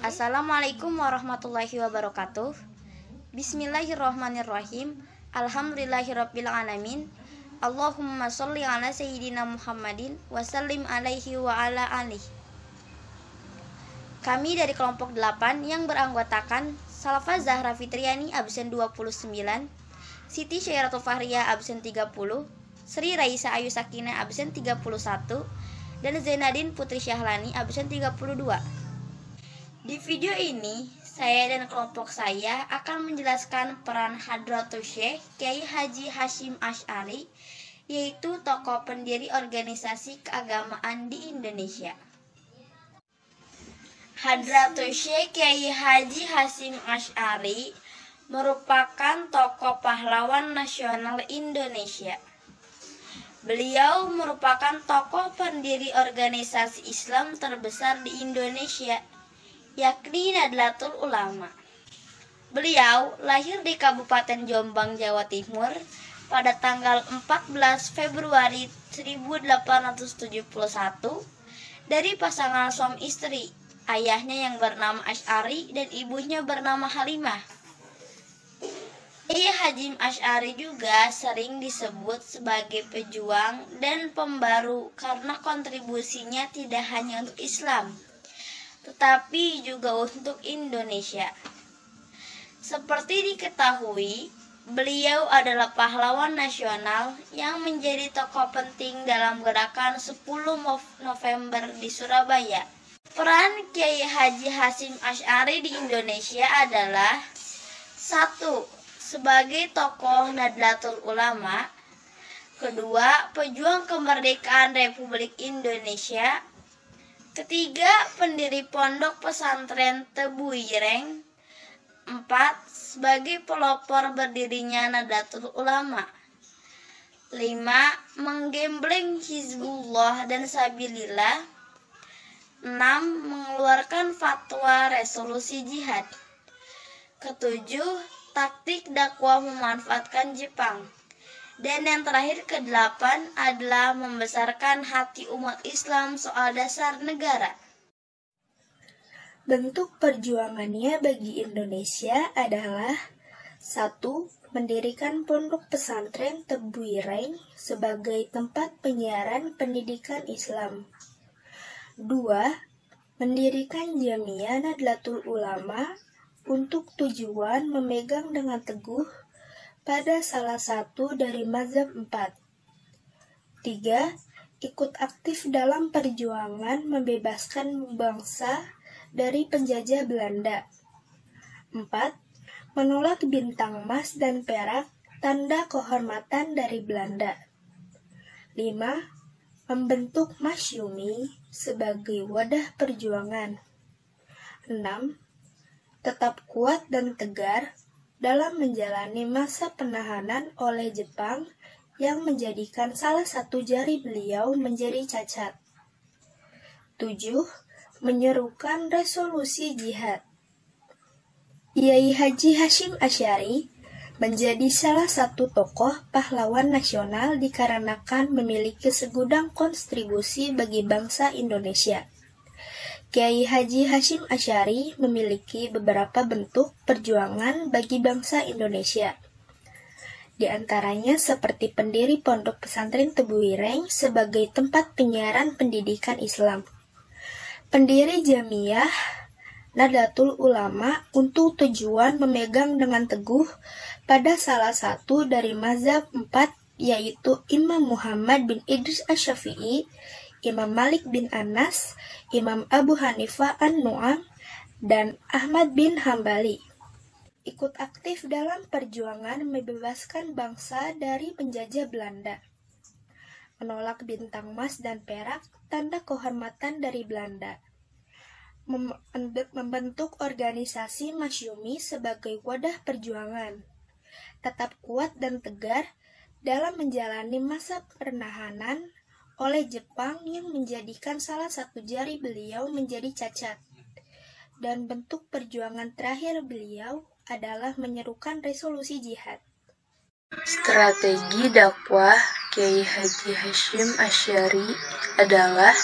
Assalamualaikum warahmatullahi wabarakatuh. Bismillahirrahmanirrahim. Alhamdulillahirabbil alamin. Allahumma sholli ala sayyidina Muhammadin wa sallim alaihi wa ala alihi. Kami dari kelompok 8 yang beranggotakan Salafah Zahra Fitriani absen 29, Siti Syairatul Fahriya absen 30, Sri Raisa Ayu Sakina absen 31, dan Zainadin Putri Syahlani absen 32. Di video ini, saya dan kelompok saya akan menjelaskan peran Hadratul Syekh Kiai Haji Hasyim Asy'ari, yaitu tokoh pendiri organisasi keagamaan di Indonesia. Hadratul Syekh Kiai Haji Hasyim Asy'ari merupakan tokoh pahlawan nasional Indonesia. Beliau merupakan tokoh pendiri organisasi Islam terbesar di Indonesia, yakni Nahdlatul Ulama. Beliau lahir di Kabupaten Jombang, Jawa Timur pada tanggal 14 Februari 1871 dari pasangan suami istri, ayahnya yang bernama Asy'ari dan ibunya bernama Halimah. Kiai Hasyim Asy'ari juga sering disebut sebagai pejuang dan pembaru karena kontribusinya tidak hanya untuk Islam, tetapi juga untuk Indonesia. Seperti diketahui, beliau adalah pahlawan nasional yang menjadi tokoh penting dalam gerakan 10 November di Surabaya. Peran Kiai Haji Hasyim Asy'ari di Indonesia adalah 1. Sebagai tokoh Nahdlatul Ulama. 2. Pejuang kemerdekaan Republik Indonesia. 3. Pendiri Pondok Pesantren Tebu Ireng. 4. Sebagai pelopor berdirinya Nahdlatul Ulama. 5. Menggembleng Hizbullah dan Sabilillah. 6. Mengeluarkan fatwa resolusi jihad. 7. Taktik dakwah memanfaatkan Jepang. Dan yang terakhir ke-8 adalah membesarkan hati umat Islam soal dasar negara. Bentuk perjuangannya bagi Indonesia adalah 1. Mendirikan Pondok Pesantren Tebu Ireng sebagai tempat penyiaran pendidikan Islam. 2. Mendirikan Jamiah Nahdlatul Ulama untuk tujuan memegang dengan teguh pada salah satu dari mazhab 4. 3. Ikut aktif dalam perjuangan membebaskan bangsa dari penjajah Belanda. 4. Menolak bintang emas dan perak, tanda kehormatan dari Belanda. 5. Membentuk Masyumi sebagai wadah perjuangan. 6. Tetap kuat dan tegar dalam menjalani masa penahanan oleh Jepang yang menjadikan salah satu jari beliau menjadi cacat. 7. Menyerukan resolusi jihad. Kiai Haji Hasyim Asy'ari menjadi salah satu tokoh pahlawan nasional dikarenakan memiliki segudang kontribusi bagi bangsa Indonesia. Kiai Haji Hasyim Asy'ari memiliki beberapa bentuk perjuangan bagi bangsa Indonesia. Di antaranya seperti pendiri Pondok Pesantren Tebu Ireng sebagai tempat penyiaran pendidikan Islam. Pendiri Jamiah Nahdlatul Ulama untuk tujuan memegang dengan teguh pada salah satu dari mazhab 4, yaitu Imam Muhammad bin Idris Asy-Syafi'i, Imam Malik bin Anas, Imam Abu Hanifah An-Nu'am, dan Ahmad bin Hambali. Ikut aktif dalam perjuangan membebaskan bangsa dari penjajah Belanda. Menolak bintang emas dan perak, tanda kehormatan dari Belanda. Membentuk organisasi Masyumi sebagai wadah perjuangan. Tetap kuat dan tegar dalam menjalani masa penahanan oleh Jepang yang menjadikan salah satu jari beliau menjadi cacat. Dan bentuk perjuangan terakhir beliau adalah menyerukan resolusi jihad. Strategi dakwah Kiai Haji Hasyim Asy'ari adalah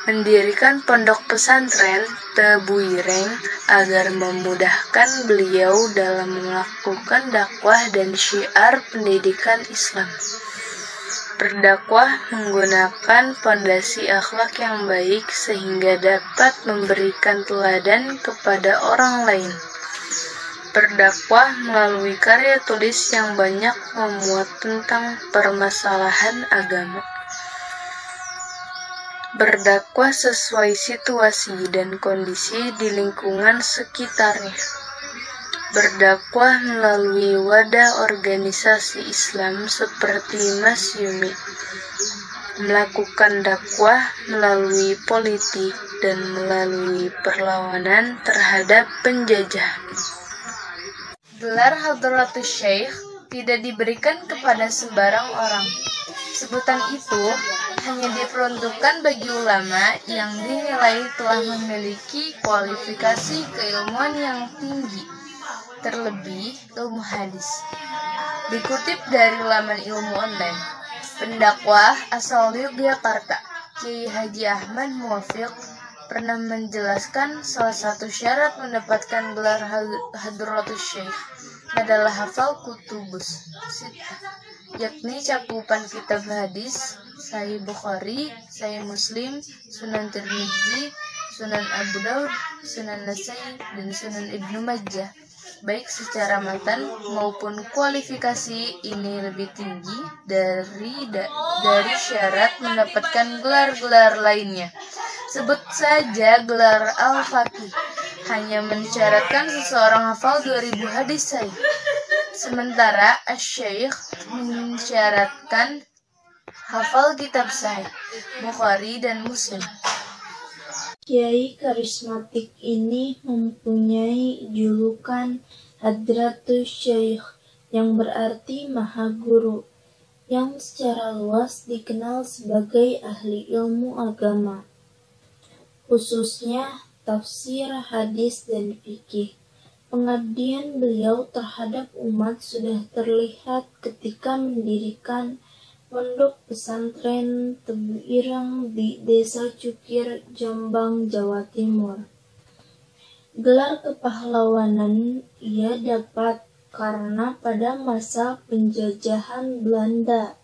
mendirikan pondok pesantren Tebu Ireng agar memudahkan beliau dalam melakukan dakwah dan syiar pendidikan Islam. Berdakwah menggunakan fondasi akhlak yang baik sehingga dapat memberikan teladan kepada orang lain. Berdakwah melalui karya tulis yang banyak memuat tentang permasalahan agama. Berdakwah sesuai situasi dan kondisi di lingkungan sekitarnya. Berdakwah melalui wadah organisasi Islam seperti Masyumi. Melakukan dakwah melalui politik dan melalui perlawanan terhadap penjajah. Gelar Hadratus Syekh tidak diberikan kepada sembarang orang. Sebutan itu hanya diperuntukkan bagi ulama yang dinilai telah memiliki kualifikasi keilmuan yang tinggi, terlebih ilmu hadis. Dikutip dari laman ilmu online, pendakwah asal Yogyakarta, Kiai Haji Ahmad Muwafiq, pernah menjelaskan salah satu syarat mendapatkan gelar Hadratus Syekh adalah hafal kutubus sittah, yakni cakupan kitab hadis, Sahih Bukhari, Sahih Muslim, Sunan Tirmidzi, Sunan Abu Daud, Sunan Nasai, dan Sunan Ibnu Majah. Baik secara matan maupun kualifikasi ini lebih tinggi dari syarat mendapatkan gelar-gelar lainnya. Sebut saja gelar Al-Faqih, hanya mensyaratkan seseorang hafal 2000 hadis sahih. Sementara Asy-Syaikh mensyaratkan hafal kitab sahih, Bukhari dan Muslim. Kiai karismatik ini mempunyai julukan Hadratus Syekh yang berarti Maha Guru, yang secara luas dikenal sebagai ahli ilmu agama, khususnya tafsir, hadis, dan fikih. Pengabdian beliau terhadap umat sudah terlihat ketika mendirikan Pondok Pesantren Tebu Ireng di Desa Cukir, Jombang, Jawa Timur. Gelar kepahlawanan ia dapat karena pada masa penjajahan Belanda,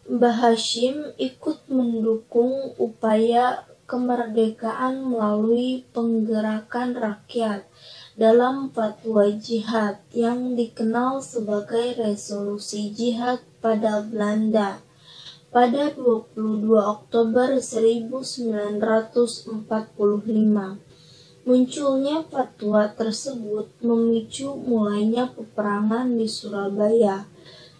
Mbah Hashim ikut mendukung upaya kemerdekaan melalui penggerakan rakyat dalam fatwa jihad yang dikenal sebagai Resolusi Jihad pada Belanda pada 22 Oktober 1945. Munculnya fatwa tersebut memicu mulainya peperangan di Surabaya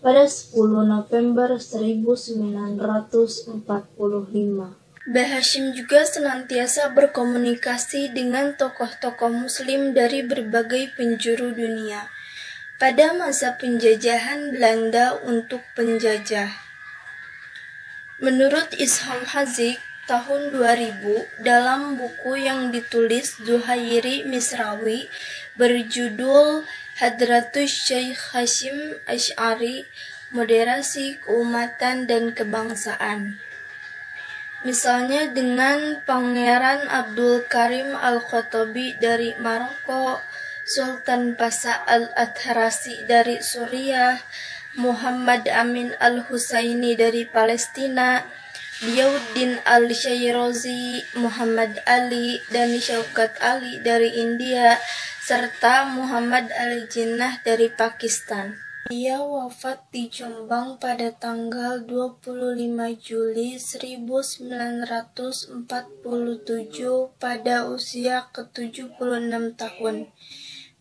pada 10 November 1945. Mbah Hashim juga senantiasa berkomunikasi dengan tokoh-tokoh muslim dari berbagai penjuru dunia pada masa penjajahan Belanda untuk penjajah. Menurut Isham Hazik tahun 2000 dalam buku yang ditulis Zuhairi Misrawi berjudul Hadratus Syekh Hasyim Asy'ari, Moderasi Keumatan dan Kebangsaan. Misalnya dengan Pangeran Abdul Karim Al-Khattabi dari Maroko, Sultan Pasha Al-Athrasi dari Suriah, Muhammad Amin Al-Husaini dari Palestina, Diyauddin Al-Shirazi, Muhammad Ali, dan Syaukat Ali dari India, serta Muhammad Al-Jinnah dari Pakistan. Ia wafat di Jombang pada tanggal 25 Juli 1947 pada usia ke-76 tahun.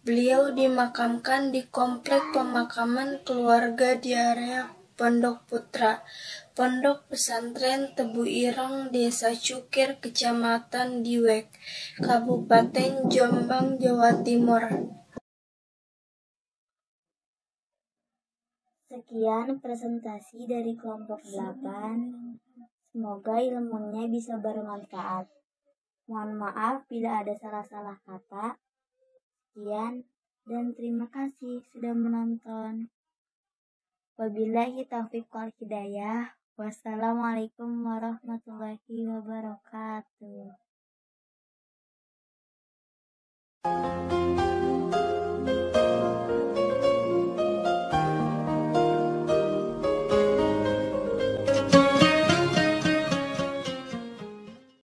Beliau dimakamkan di komplek pemakaman keluarga di area Pondok Putra, Pondok Pesantren Tebu Ireng, Desa Cukir, Kecamatan Diwek, Kabupaten Jombang, Jawa Timur. Sekian presentasi dari kelompok 8. Semoga ilmunya bisa bermanfaat. Mohon maaf bila ada salah-salah kata. Sekian dan terima kasih sudah menonton. Wabillahi taufiq wal hidayah. Wassalamualaikum warahmatullahi wabarakatuh.